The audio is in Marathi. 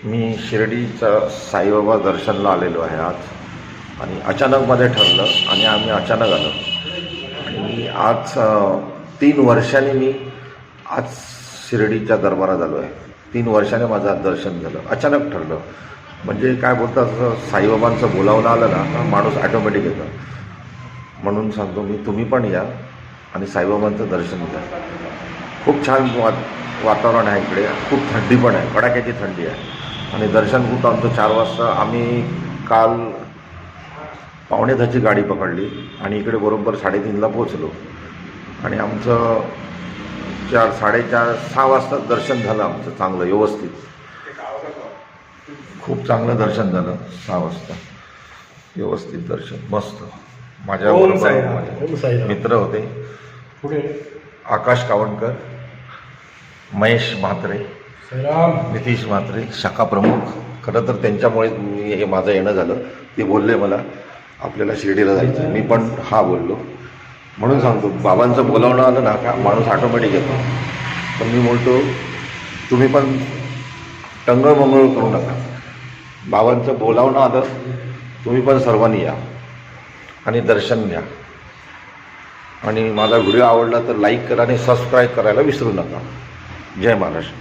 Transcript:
मी शिर्डीचं साईबाबा दर्शनला आलेलो आहे आज आणि अचानकमध्ये ठरलं आणि आम्ही अचानक आलो आणि आज 3 वर्षांनी मी आज शिर्डीच्या दरबारात आलो आहे. 3 वर्षाने माझं आज दर्शन झालं. अचानक ठरलं म्हणजे काय बोलतात, असं साईबाबांचं बोलावलं आलं ना माणूस ॲटोमॅटिक येतं. म्हणून सांगतो मी, तुम्ही पण या आणि साईबाबांचं दर्शन घ्या. खूप छान वातावरण आहे इकडे. खूप थंडी पण आहे, कडाक्याची थंडी आहे आणि दर्शन खूप आमचं 4 वाजता. आम्ही काल 5:45ची गाडी पकडली आणि इकडे बरोबर 3:30ला पोचलो आणि आमचं 4, 4:30, 6 वाजता दर्शन झालं आमचं चांगलं व्यवस्थित. खूप चांगलं दर्शन झालं. 6 वाजता व्यवस्थित दर्शन, मस्त. माझ्या मित्र होते, आकाश कावणकर, महेश म्हात्रे, नितीश म्हात्रे, शाखा प्रमुख. खरं तर त्यांच्यामुळे हे माझं येणं झालं. ते बोलले मला आपल्याला शिर्डीला जायचं, मी पण हा बोललो. म्हणून सांगतो, बाबांचं बोलावणं आलं ना का माणूस ऑटोमॅटिक येतो. पण मी बोलतो तुम्ही पण टंगळमंगळ करू नका. बाबांचं बोलावणं आलं, तुम्ही पण सर्वांनी या आणि दर्शन घ्या. आणि माझा व्हिडिओ आवडला तर लाईक करा आणि सबस्क्राईब करायला विसरू नका. जय महाराष्ट्र.